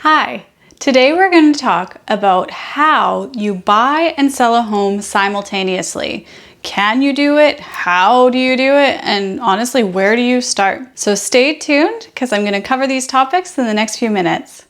Hi, today we're going to talk about how you buy and sell a home simultaneously. Can you do it? How do you do it? And honestly, where do you start? So stay tuned because I'm going to cover these topics in the next few minutes.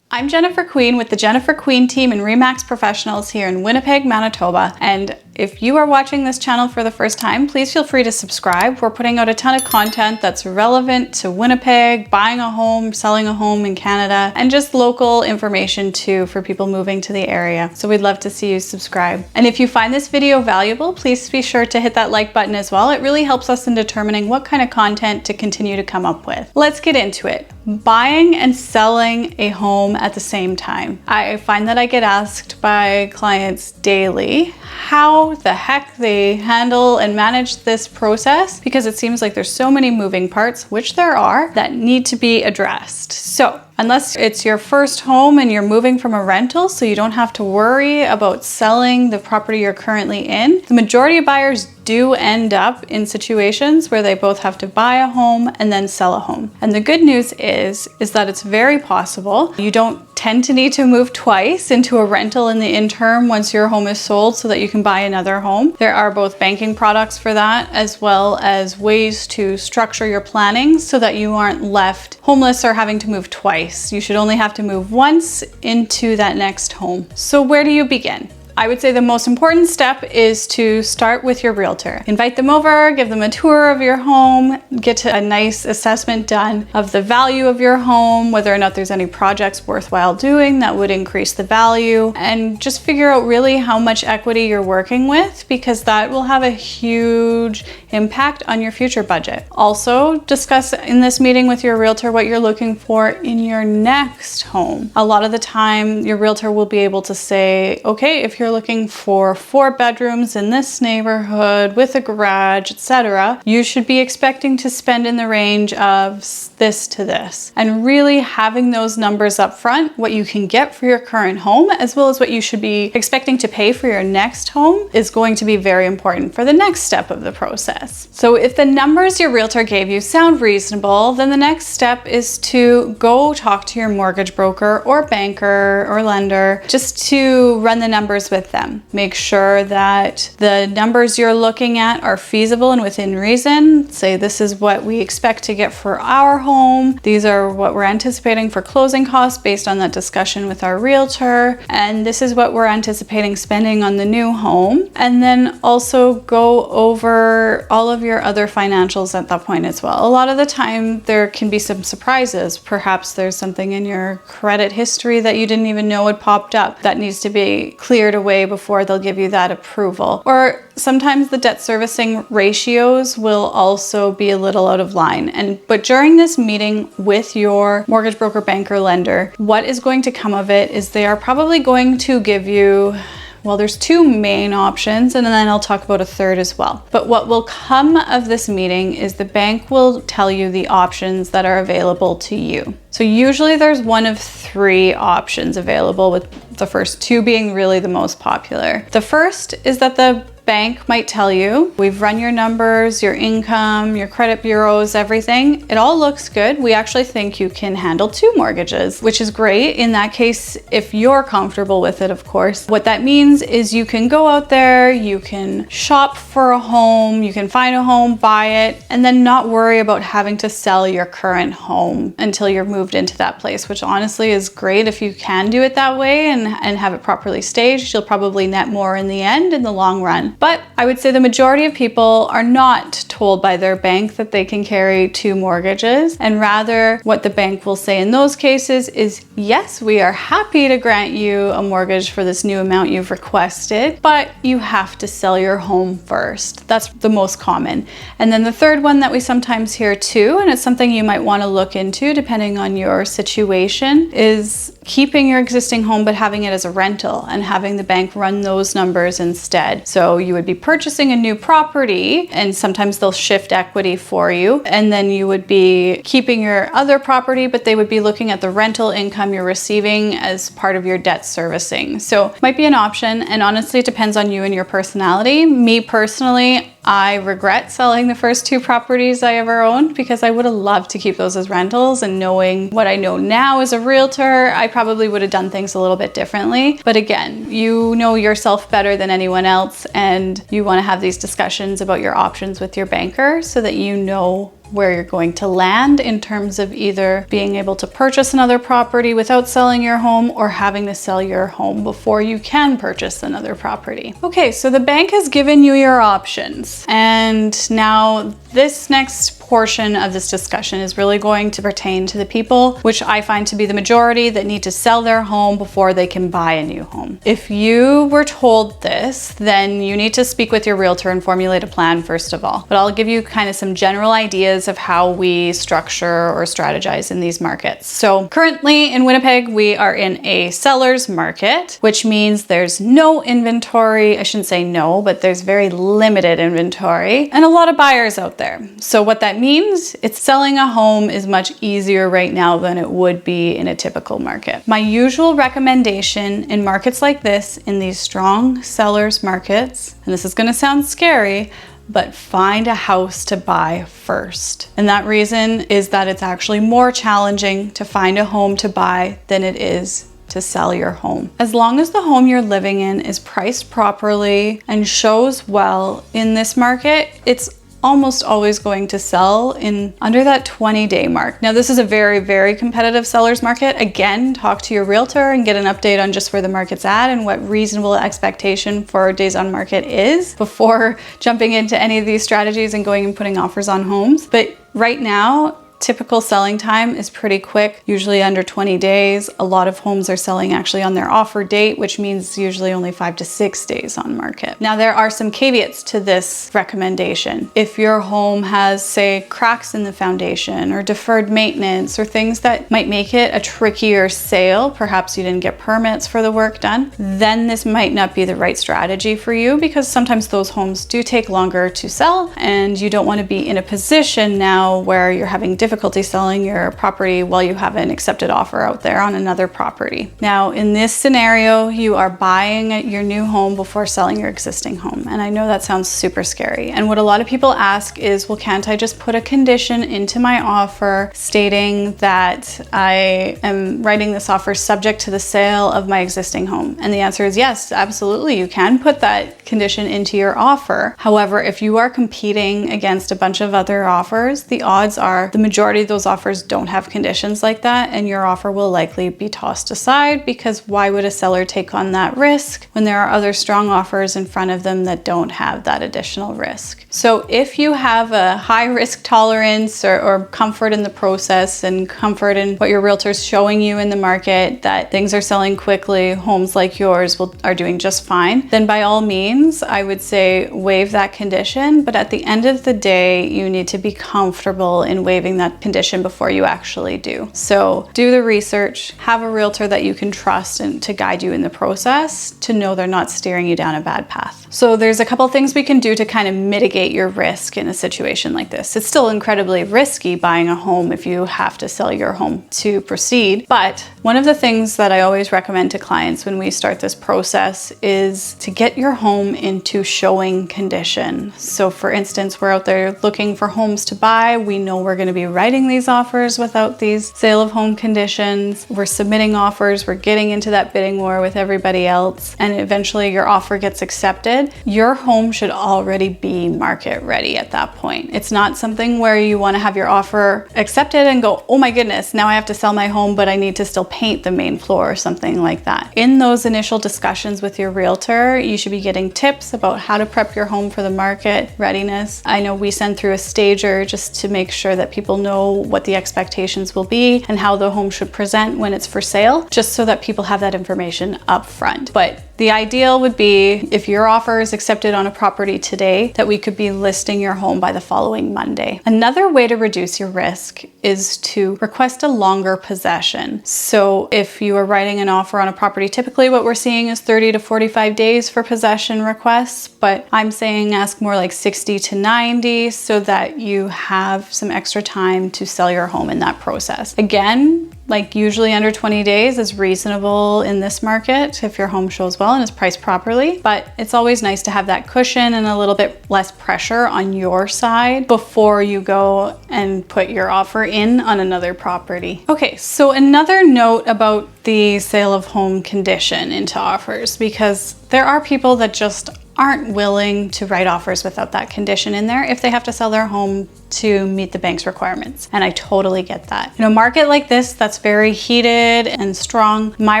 I'm Jennifer Queen with the Jennifer Queen team and RE/MAX Professionals here in Winnipeg, Manitoba. And if you are watching this channel for the first time, please feel free to subscribe. We're putting out a ton of content that's relevant to Winnipeg, buying a home, selling a home in Canada, and just local information too for people moving to the area. So we'd love to see you subscribe. And if you find this video valuable, please be sure to hit that like button as well. It really helps us in determining what kind of content to continue to come up with. Let's get into it. Buying and selling a home at the same time. I find that I get asked by clients daily how the heck they handle and manage this process because it seems like there's so many moving parts, which there are, that need to be addressed. So unless it's your first home and you're moving from a rental so you don't have to worry about selling the property you're currently in, the majority of buyers do end up in situations where they both have to buy a home and then sell a home. And the good news is that it's very possible. You don't tend to need to move twice into a rental in the interim once your home is sold so that you can buy another home. There are both banking products for that as well as ways to structure your planning so that you aren't left homeless or having to move twice. You should only have to move once into that next home. So where do you begin? I would say the most important step is to start with your realtor. Invite them over, give them a tour of your home, get a nice assessment done of the value of your home, whether or not there's any projects worthwhile doing that would increase the value, and just figure out really how much equity you're working with because that will have a huge impact on your future budget. Also, discuss in this meeting with your realtor what you're looking for in your next home. A lot of the time, your realtor will be able to say, okay, if you're looking for 4 bedrooms in this neighborhood with a garage, etc., you should be expecting to spend in the range of this to this. And really having those numbers up front, what you can get for your current home, as well as what you should be expecting to pay for your next home, is going to be very important for the next step of the process. So if the numbers your realtor gave you sound reasonable, then the next step is to go talk to your mortgage broker or banker or lender just to run the numbers with them. Make sure that the numbers you're looking at are feasible and within reason. Say this is what we expect to get for our home. These are what we're anticipating for closing costs based on that discussion with our realtor. And this is what we're anticipating spending on the new home. And then also go over all of your other financials at that point as well. A lot of the time there can be some surprises. Perhaps there's something in your credit history that you didn't even know had popped up that needs to be cleared away before they'll give you that approval. Or sometimes the debt servicing ratios will also be a little out of line. But during this meeting with your mortgage broker, banker, lender, what is going to come of it is they are probably going to give you, well, there's 2 main options, and then I'll talk about a third as well. But what will come of this meeting is the bank will tell you the options that are available to you. So usually there's one of 3 options available, with the first 2 being really the most popular. The first is that the bank might tell you, we've run your numbers, your income, your credit bureaus, everything. It all looks good. We actually think you can handle 2 mortgages, which is great. In that case, if you're comfortable with it, of course. What that means is you can go out there, you can shop for a home, you can find a home, buy it, and then not worry about having to sell your current home until you're moved into that place, which honestly is great if you can do it that way and have it properly staged. You'll probably net more in the end in the long run. But I would say the majority of people are not told by their bank that they can carry 2 mortgages, and rather what the bank will say in those cases is, yes, we are happy to grant you a mortgage for this new amount you've requested, but you have to sell your home first. That's the most common. And then the third one that we sometimes hear too, and it's something you might want to look into depending on your situation, is keeping your existing home but having it as a rental and having the bank run those numbers instead. So you would be purchasing a new property, and sometimes they'll shift equity for you, and then you would be keeping your other property, but they would be looking at the rental income you're receiving as part of your debt servicing. So it might be an option, and honestly it depends on you and your personality. Me personally, I regret selling the first 2 properties I ever owned because I would have loved to keep those as rentals, and knowing what I know now as a realtor, I probably would have done things a little bit differently. But again, you know yourself better than anyone else, and you want to have these discussions about your options with your banker so that you know where you're going to land in terms of either being able to purchase another property without selling your home or having to sell your home before you can purchase another property. Okay, so the bank has given you your options, and now this next portion of this discussion is really going to pertain to the people, which I find to be the majority, that need to sell their home before they can buy a new home. If you were told this, then you need to speak with your realtor and formulate a plan first of all. But I'll give you kind of some general ideas of how we structure or strategize in these markets. So currently in Winnipeg, we are in a seller's market, which means there's no inventory. I shouldn't say no, but there's very limited inventory and a lot of buyers out there. So what that means, it's selling a home is much easier right now than it would be in a typical market. My usual recommendation in markets like this, in these strong sellers markets, and this is going to sound scary, but find a house to buy first. And that reason is that it's actually more challenging to find a home to buy than it is to sell your home. As long as the home you're living in is priced properly and shows well in this market, it's almost always going to sell in under that 20-day mark. Now, this is a very, very competitive seller's market. Again, talk to your realtor and get an update on just where the market's at and what reasonable expectation for days on market is before jumping into any of these strategies and going and putting offers on homes. But right now, typical selling time is pretty quick, usually under 20 days. A lot of homes are selling actually on their offer date, which means usually only 5 to 6 days on market. Now, there are some caveats to this recommendation. If your home has, say, cracks in the foundation or deferred maintenance or things that might make it a trickier sale, perhaps you didn't get permits for the work done, then this might not be the right strategy for you, because sometimes those homes do take longer to sell and you don't want to be in a position now where you're having difficulty selling your property while you have an accepted offer out there on another property. Now, in this scenario, you are buying your new home before selling your existing home. And I know that sounds super scary. And what a lot of people ask is, well, can't I just put a condition into my offer stating that I am writing this offer subject to the sale of my existing home? And the answer is yes, absolutely. You can put that condition into your offer. However, if you are competing against a bunch of other offers, the odds are the majority of those offers don't have conditions like that, and your offer will likely be tossed aside, because why would a seller take on that risk when there are other strong offers in front of them that don't have that additional risk? So if you have a high risk tolerance or comfort in the process and comfort in what your realtor's showing you in the market, that things are selling quickly, homes like yours are doing just fine, then by all means, I would say waive that condition. But at the end of the day, you need to be comfortable in waiving that condition before you actually do. So do the research, have a realtor that you can trust and to guide you in the process to know they're not steering you down a bad path. So there's a couple things we can do to kind of mitigate your risk in a situation like this. It's still incredibly risky buying a home if you have to sell your home to proceed. But one of the things that I always recommend to clients when we start this process is to get your home into showing condition. So for instance, we're out there looking for homes to buy. We know we're going to be writing these offers without these sale of home conditions. We're submitting offers, we're getting into that bidding war with everybody else, and eventually your offer gets accepted. Your home should already be market ready at that point. It's not something where you want to have your offer accepted and go, oh my goodness, now I have to sell my home, but I need to still paint the main floor or something like that. In those initial discussions with your realtor, you should be getting tips about how to prep your home for the market readiness. I know we send through a stager just to make sure that people know what the expectations will be and how the home should present when it's for sale, just so that people have that information up front. But the ideal would be, if your offer is accepted on a property today, that we could be listing your home by the following Monday. Another way to reduce your risk is to request a longer possession. So if you are writing an offer on a property, typically what we're seeing is 30 to 45 days for possession requests, but I'm saying ask more like 60 to 90 so that you have some extra time to sell your home in that process. Again, Like usually under 20 days is reasonable in this market if your home shows well and is priced properly, but it's always nice to have that cushion and a little bit less pressure on your side before you go and put your offer in on another property. Okay, so another note about the sale of home condition into offers, because there are people that just aren't willing to write offers without that condition in there if they have to sell their home to meet the bank's requirements. And I totally get that. In a market like this that's very heated and strong, my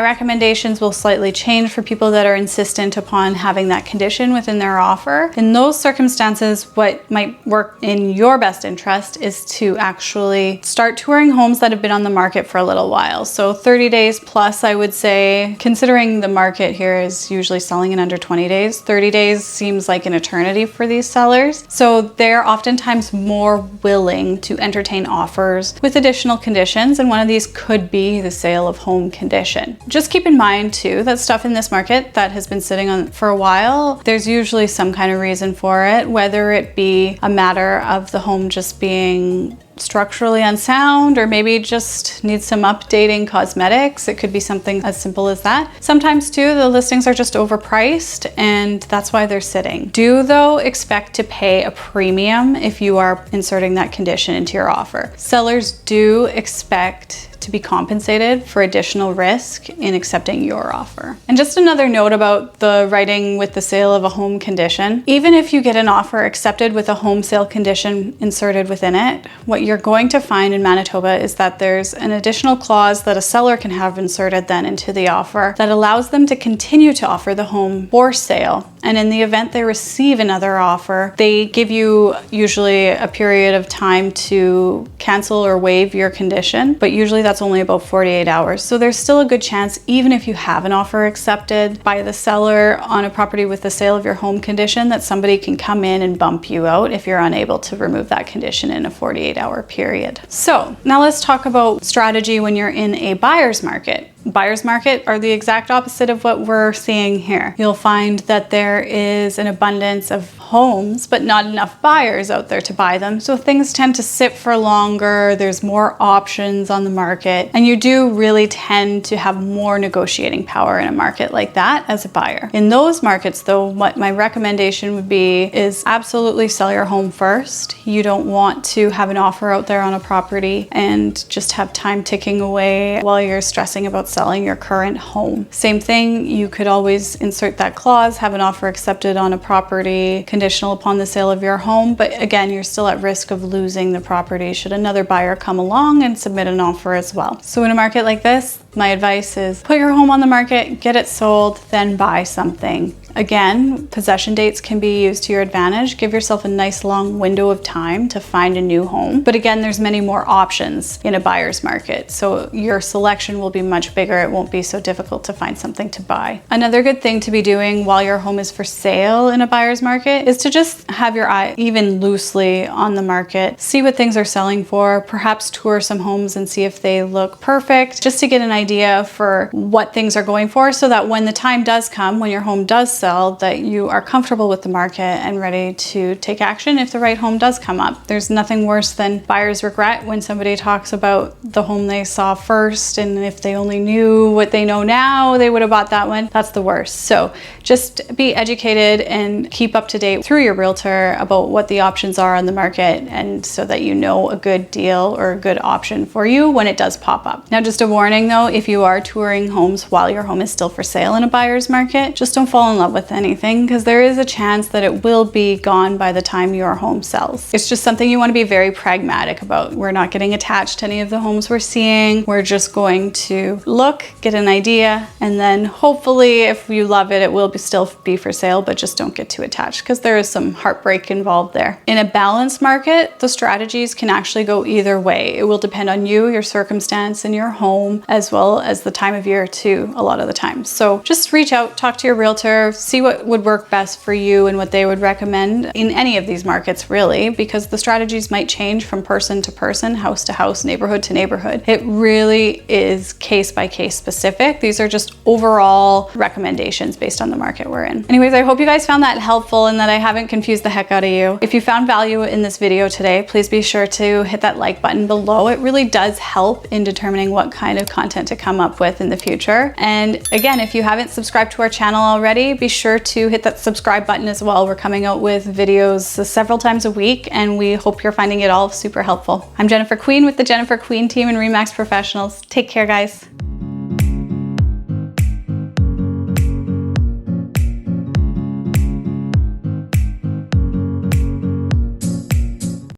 recommendations will slightly change for people that are insistent upon having that condition within their offer. In those circumstances, what might work in your best interest is to actually start touring homes that have been on the market for a little while. So 30 days plus, I would say, considering the market here is usually selling in under 20 days, 30 days seems like an eternity for these sellers. So they're oftentimes more willing to entertain offers with additional conditions, and one of these could be the sale of home condition. Just keep in mind too that stuff in this market that has been sitting on for a while, there's usually some kind of reason for it, whether it be a matter of the home just being structurally unsound or maybe just needs some updating cosmetics. It could be something as simple as that. Sometimes too, the listings are just overpriced and that's why they're sitting. Do though expect to pay a premium if you are inserting that condition into your offer. Sellers do expect to be compensated for additional risk in accepting your offer. And just another note about the writing with the sale of a home condition. Even if you get an offer accepted with a home sale condition inserted within it, what you're going to find in Manitoba is that there's an additional clause that a seller can have inserted then into the offer that allows them to continue to offer the home for sale. And in the event they receive another offer, they give you usually a period of time to cancel or waive your condition, but usually that's only about 48 hours. So there's still a good chance, even if you have an offer accepted by the seller on a property with the sale of your home condition, that somebody can come in and bump you out if you're unable to remove that condition in a 48-hour period. So now let's talk about strategy when you're in a buyer's market. Buyer's market are the exact opposite of what we're seeing here. You'll find that there is an abundance of homes, but not enough buyers out there to buy them. So things tend to sit for longer. There's more options on the market, and you do really tend to have more negotiating power in a market like that as a buyer. In those markets though, what my recommendation would be is absolutely sell your home first. You don't want to have an offer out there on a property and just have time ticking away while you're stressing about selling your current home. Same thing, you could always insert that clause, have an offer accepted on a property conditional upon the sale of your home, but again, you're still at risk of losing the property should another buyer come along and submit an offer as well. So in a market like this, my advice is put your home on the market, get it sold, then buy something. Again, possession dates can be used to your advantage. Give yourself a nice long window of time to find a new home. But again, there's many more options in a buyer's market, so your selection will be much bigger. It won't be so difficult to find something to buy. Another good thing to be doing while your home is for sale in a buyer's market is to just have your eye even loosely on the market. See what things are selling for, perhaps tour some homes and see if they look perfect, just to get an idea for what things are going for, so that when the time does come, when your home does sell, that you are comfortable with the market and ready to take action if the right home does come up. There's nothing worse than buyer's regret when somebody talks about the home they saw first, and if they only knew what they know now, they would have bought that one. That's the worst. So just be educated and keep up to date through your realtor about what the options are on the market, and so that you know a good deal or a good option for you when it does pop up. Now, just a warning though, if you are touring homes while your home is still for sale in a buyer's market, just don't fall in love with anything, because there is a chance that it will be gone by the time your home sells. It's just something you want to be very pragmatic about. We're not getting attached to any of the homes we're seeing. We're just going to look, get an idea, and then hopefully if you love it, it will still be for sale, but just don't get too attached, because there is some heartbreak involved there. In a balanced market, the strategies can actually go either way. It will depend on you, your circumstance, and your home, as well as the time of year too, a lot of the time. So just reach out, talk to your realtor, see what would work best for you and what they would recommend in any of these markets, really, because the strategies might change from person to person, house to house, neighborhood to neighborhood. It really is case by case specific. These are just overall recommendations based on the market we're in. Anyways, I hope you guys found that helpful and that I haven't confused the heck out of you. If you found value in this video today, please be sure to hit that like button below. It really does help in determining what kind of content to come up with in the future. And again, if you haven't subscribed to our channel already, be sure to hit that subscribe button as well. We're coming out with videos several times a week, and we hope you're finding it all super helpful. I'm Jennifer Queen with the Jennifer Queen team and RE/MAX Professionals. Take care, guys.